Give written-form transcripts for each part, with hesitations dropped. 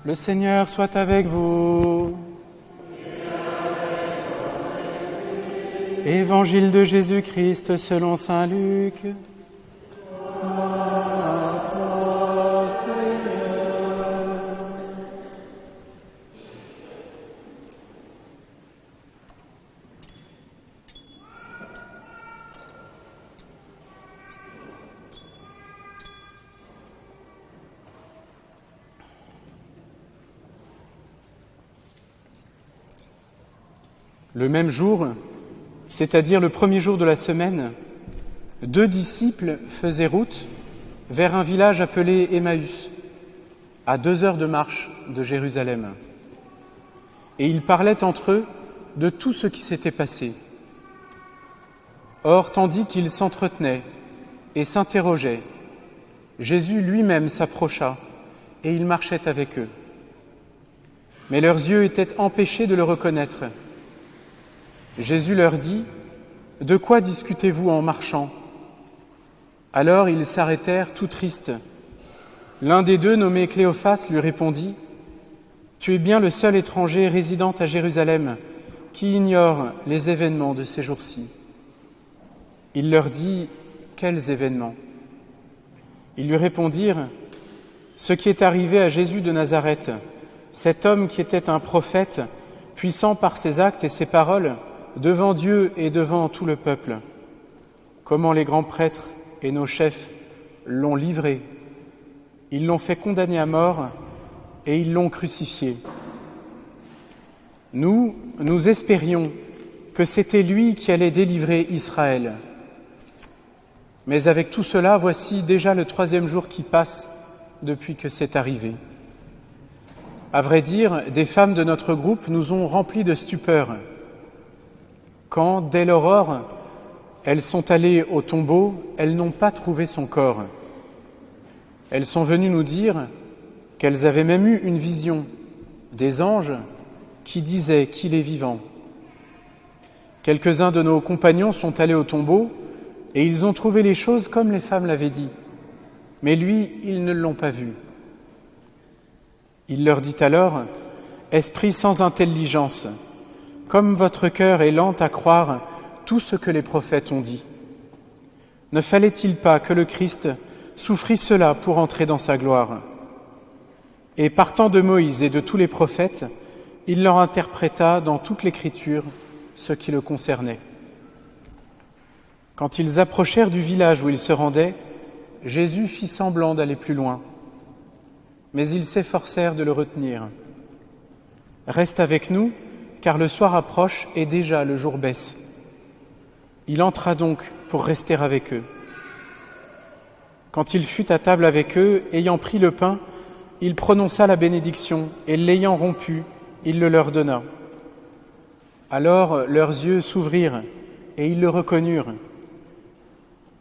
Le Seigneur soit avec vous. Évangile de Jésus-Christ selon saint Luc. À toi, Seigneur. Le même jour, c'est-à-dire le premier jour de la semaine, 2 disciples faisaient route vers un village appelé Emmaüs, à 2 heures de marche de Jérusalem. Et ils parlaient entre eux de tout ce qui s'était passé. Or, tandis qu'ils s'entretenaient et s'interrogeaient, Jésus lui-même s'approcha et il marchait avec eux. Mais leurs yeux étaient empêchés de le reconnaître. Jésus leur dit : « De quoi discutez-vous en marchant ?» Alors ils s'arrêtèrent tout tristes. L'un des deux, nommé Cléophas, lui répondit : « Tu es bien le seul étranger résidant à Jérusalem qui ignore les événements de ces jours-ci. » Il leur dit : « Quels événements ?» Ils lui répondirent : « Ce qui est arrivé à Jésus de Nazareth, cet homme qui était un prophète, puissant par ses actes et ses paroles, devant Dieu et devant tout le peuple. Comment les grands prêtres et nos chefs l'ont livré. Ils l'ont fait condamner à mort et ils l'ont crucifié. Nous espérions que c'était lui qui allait délivrer Israël. Mais avec tout cela, voici déjà le 3e jour qui passe depuis que c'est arrivé. À vrai dire, des femmes de notre groupe nous ont remplis de stupeur. Quand, dès l'aurore, elles sont allées au tombeau, elles n'ont pas trouvé son corps. Elles sont venues nous dire qu'elles avaient même eu une vision des anges qui disaient qu'il est vivant. Quelques-uns de nos compagnons sont allés au tombeau et ils ont trouvé les choses comme les femmes l'avaient dit. Mais lui, ils ne l'ont pas vu. Il leur dit alors : « Esprit sans intelligence, comme votre cœur est lent à croire tout ce que les prophètes ont dit. Ne fallait-il pas que le Christ souffrit cela pour entrer dans sa gloire ? Et partant de Moïse et de tous les prophètes, il leur interpréta dans toute l'Écriture ce qui le concernait. Quand ils approchèrent du village où ils se rendaient, Jésus fit semblant d'aller plus loin. Mais ils s'efforcèrent de le retenir. « Reste avec nous, car le soir approche et déjà le jour baisse. » Il entra donc pour rester avec eux. Quand il fut à table avec eux, ayant pris le pain, il prononça la bénédiction et l'ayant rompu, il le leur donna. Alors leurs yeux s'ouvrirent et ils le reconnurent.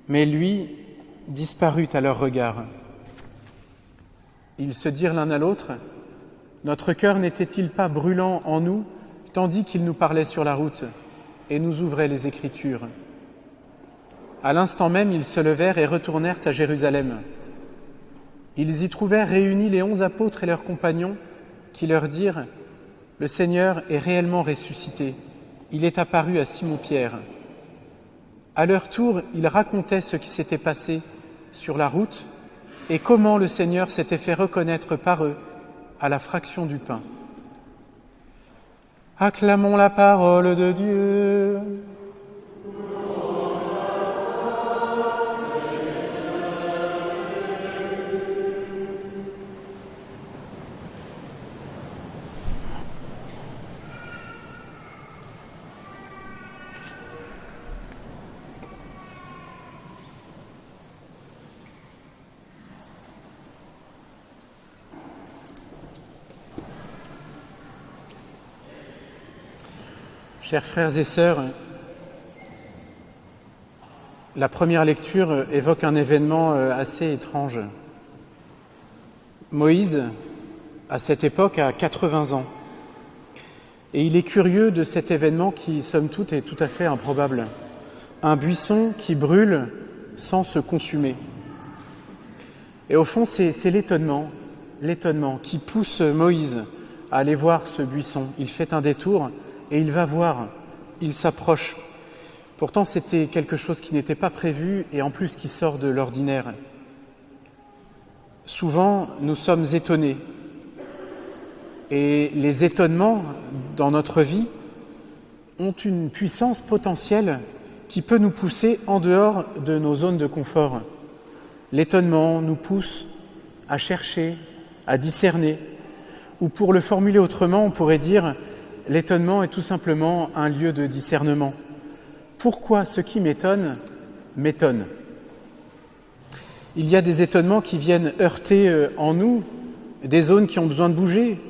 Mais lui disparut à leurs regards. Ils se dirent l'un à l'autre : « Notre cœur n'était-il pas brûlant en nous, tandis qu'il nous parlait sur la route et nous ouvrait les Écritures ?» À l'instant même, ils se levèrent et retournèrent à Jérusalem. Ils y trouvèrent réunis les 11 apôtres et leurs compagnons qui leur dirent : « Le Seigneur est réellement ressuscité. Il est apparu à Simon-Pierre. » À leur tour, ils racontaient ce qui s'était passé sur la route et comment le Seigneur s'était fait reconnaître par eux à la fraction du pain. Acclamons la parole de Dieu. Chers frères et sœurs, la première lecture évoque un événement assez étrange. Moïse, à cette époque, a 80 ans. Et il est curieux de cet événement qui, somme toute, est tout à fait improbable. Un buisson qui brûle sans se consumer. Et au fond, c'est l'étonnement. l'étonnement qui pousse Moïse à aller voir ce buisson. Il fait un détour et il va voir, il s'approche. Pourtant, c'était quelque chose qui n'était pas prévu et en plus qui sort de l'ordinaire. Souvent, nous sommes étonnés. Et les étonnements dans notre vie ont une puissance potentielle qui peut nous pousser en dehors de nos zones de confort. L'étonnement nous pousse à chercher, à discerner. Ou pour le formuler autrement, on pourrait dire l'étonnement est tout simplement un lieu de discernement. Pourquoi ce qui m'étonne m'étonne ? Il y a des étonnements qui viennent heurter en nous des zones qui ont besoin de bouger,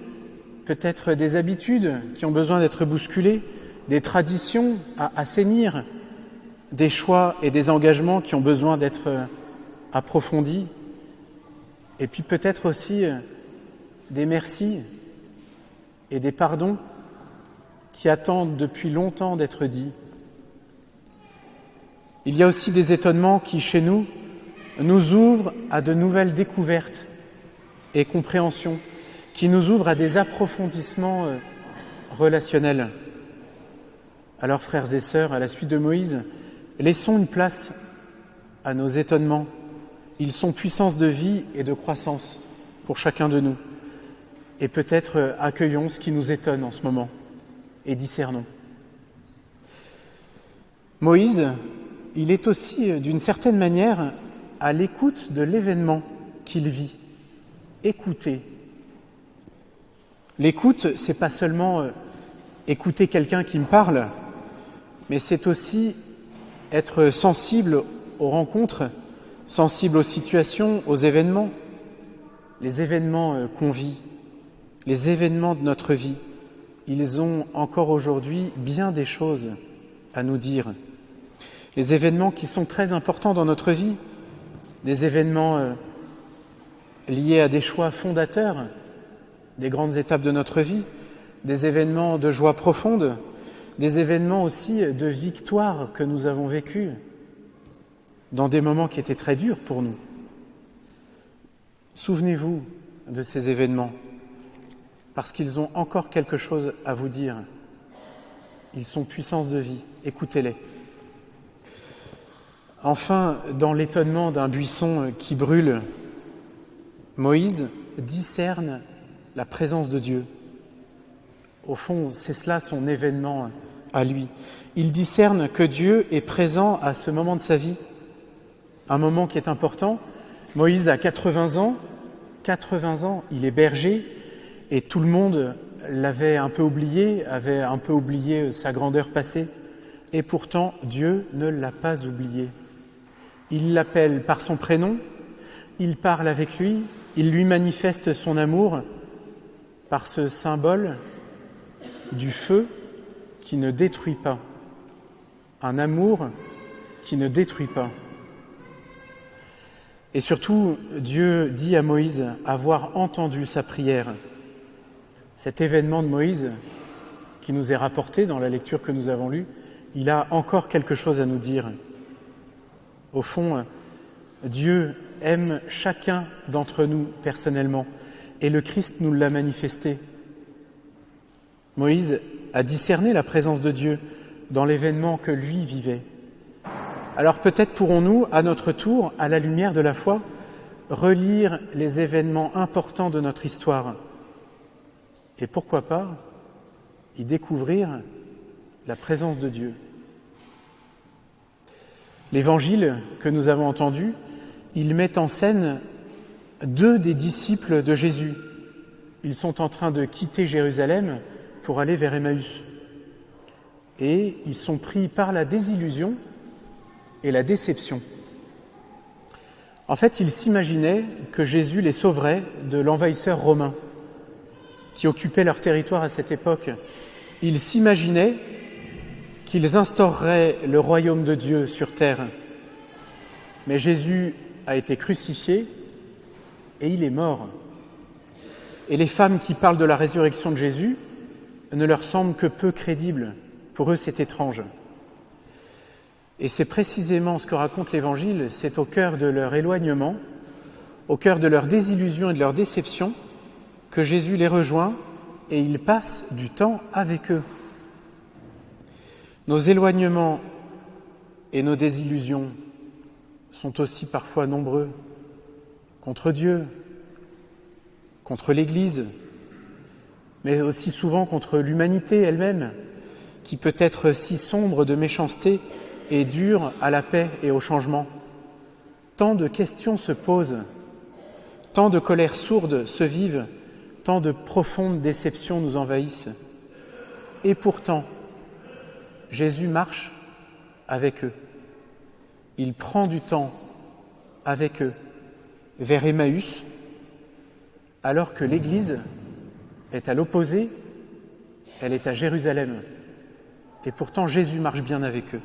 peut-être des habitudes qui ont besoin d'être bousculées, des traditions à assainir, des choix et des engagements qui ont besoin d'être approfondis, et puis peut-être aussi des merci et des pardons qui attendent depuis longtemps d'être dits. Il y a aussi des étonnements qui, chez nous, nous ouvrent à de nouvelles découvertes et compréhensions, qui nous ouvrent à des approfondissements relationnels. Alors, frères et sœurs, à la suite de Moïse, laissons une place à nos étonnements. Ils sont puissance de vie et de croissance pour chacun de nous. Et peut-être accueillons ce qui nous étonne en ce moment et discernons. Moïse, il est aussi, d'une certaine manière, à l'écoute de l'événement qu'il vit. Écouter. L'écoute, c'est pas seulement écouter quelqu'un qui me parle, mais c'est aussi être sensible aux rencontres, sensible aux situations, aux événements, les événements qu'on vit, les événements de notre vie. Ils ont encore aujourd'hui bien des choses à nous dire. Les événements qui sont très importants dans notre vie, des événements liés à des choix fondateurs, des grandes étapes de notre vie, des événements de joie profonde, des événements aussi de victoire que nous avons vécus dans des moments qui étaient très durs pour nous. Souvenez-vous de ces événements, parce qu'ils ont encore quelque chose à vous dire. Ils sont puissance de vie, écoutez-les. Enfin, dans l'étonnement d'un buisson qui brûle, Moïse discerne la présence de Dieu. Au fond, c'est cela son événement à lui. Il discerne que Dieu est présent à ce moment de sa vie, un moment qui est important. Moïse a 80 ans, il est berger, et tout le monde l'avait un peu oublié, avait un peu oublié sa grandeur passée, et pourtant Dieu ne l'a pas oublié. Il l'appelle par son prénom, il parle avec lui, il lui manifeste son amour par ce symbole du feu qui ne détruit pas, un amour qui ne détruit pas. Et surtout, Dieu dit à Moïse avoir entendu sa prière. Cet événement de Moïse, qui nous est rapporté dans la lecture que nous avons lue, il a encore quelque chose à nous dire. Au fond, Dieu aime chacun d'entre nous personnellement, et le Christ nous l'a manifesté. Moïse a discerné la présence de Dieu dans l'événement que lui vivait. Alors peut-être pourrons-nous, à notre tour, à la lumière de la foi, relire les événements importants de notre histoire et pourquoi pas y découvrir la présence de Dieu. L'évangile que nous avons entendu, il met en scène deux des disciples de Jésus. Ils sont en train de quitter Jérusalem pour aller vers Emmaüs. Et ils sont pris par la désillusion et la déception. En fait, ils s'imaginaient que Jésus les sauverait de l'envahisseur romain qui occupait leur territoire à cette époque. Ils s'imaginaient qu'ils instaureraient le royaume de Dieu sur terre. Mais Jésus a été crucifié et il est mort. Et les femmes qui parlent de la résurrection de Jésus ne leur semblent que peu crédibles. Pour eux, c'est étrange. Et c'est précisément ce que raconte l'Évangile, c'est au cœur de leur éloignement, au cœur de leur désillusion et de leur déception, que Jésus les rejoint et il passe du temps avec eux. Nos éloignements et nos désillusions sont aussi parfois nombreux contre Dieu, contre l'Église, mais aussi souvent contre l'humanité elle-même, qui peut être si sombre de méchanceté et dure à la paix et au changement. Tant de questions se posent, tant de colères sourdes se vivent, tant de profondes déceptions nous envahissent. Et pourtant, Jésus marche avec eux. Il prend du temps avec eux, vers Emmaüs, alors que l'Église est à l'opposé, elle est à Jérusalem. Et pourtant, Jésus marche bien avec eux.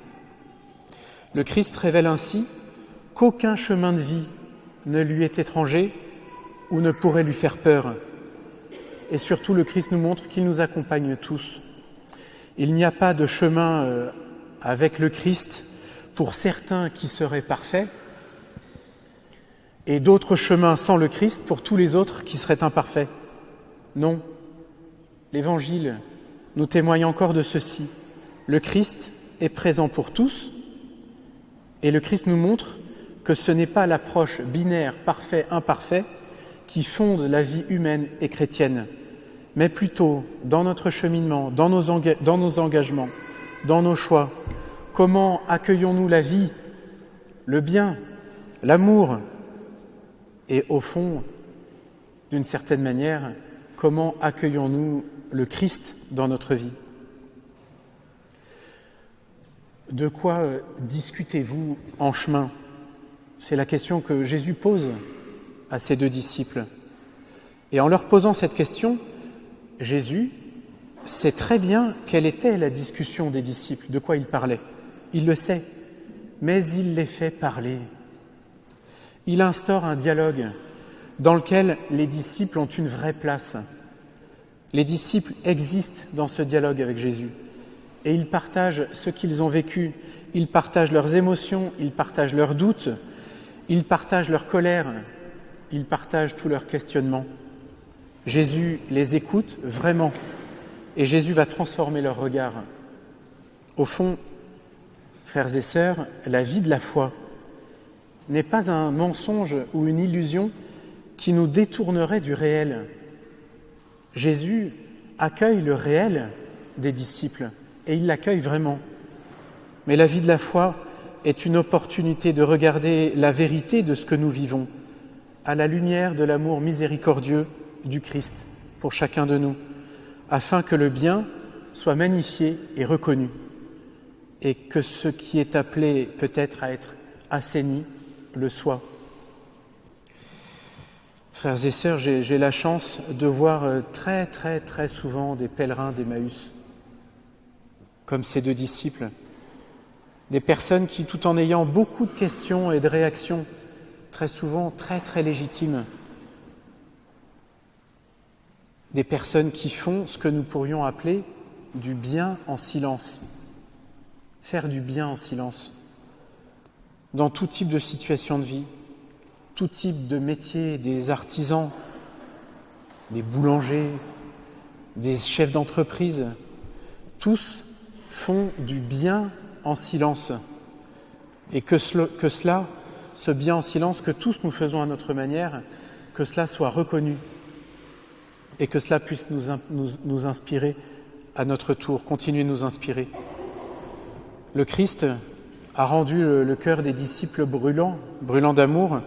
Le Christ révèle ainsi qu'aucun chemin de vie ne lui est étranger ou ne pourrait lui faire peur. Et surtout, le Christ nous montre qu'il nous accompagne tous. Il n'y a pas de chemin avec le Christ pour certains qui seraient parfaits et d'autres chemins sans le Christ pour tous les autres qui seraient imparfaits. Non, l'Évangile nous témoigne encore de ceci. Le Christ est présent pour tous et le Christ nous montre que ce n'est pas l'approche binaire parfait-imparfait qui fonde la vie humaine et chrétienne, mais plutôt dans notre cheminement, dans nos engagements, dans nos choix. Comment accueillons-nous la vie, le bien, l'amour et au fond, d'une certaine manière, comment accueillons-nous le Christ dans notre vie? De quoi discutez-vous en chemin? C'est la question que Jésus pose à ses deux disciples. Et en leur posant cette question, Jésus sait très bien quelle était la discussion des disciples, de quoi ils parlaient. Il le sait, mais il les fait parler. Il instaure un dialogue dans lequel les disciples ont une vraie place. Les disciples existent dans ce dialogue avec Jésus et ils partagent ce qu'ils ont vécu, ils partagent leurs émotions, ils partagent leurs doutes, ils partagent leur colère, ils partagent tous leurs questionnements. Jésus les écoute vraiment et Jésus va transformer leur regard. Au fond, frères et sœurs, la vie de la foi n'est pas un mensonge ou une illusion qui nous détournerait du réel. Jésus accueille le réel des disciples et il l'accueille vraiment. Mais la vie de la foi est une opportunité de regarder la vérité de ce que nous vivons à la lumière de l'amour miséricordieux du Christ pour chacun de nous, afin que le bien soit magnifié et reconnu et que ce qui est appelé peut-être à être assaini le soit. Frères et sœurs, j'ai la chance de voir très souvent des pèlerins d'Emmaüs, comme ces deux disciples, des personnes qui, tout en ayant beaucoup de questions et de réactions, très souvent très légitimes, des personnes qui font ce que nous pourrions appeler du bien en silence, faire du bien en silence, dans tout type de situation de vie, tout type de métier, des artisans, des boulangers, des chefs d'entreprise, tous font du bien en silence. Et que cela, ce bien en silence, que tous nous faisons à notre manière, que cela soit reconnu et que cela puisse nous inspirer à notre tour, continuer de nous inspirer. Le Christ a rendu le cœur des disciples brûlant d'amour,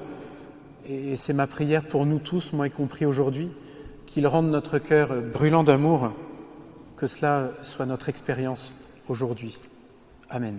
et c'est ma prière pour nous tous, moi y compris aujourd'hui, qu'il rende notre cœur brûlant d'amour, que cela soit notre expérience aujourd'hui. Amen.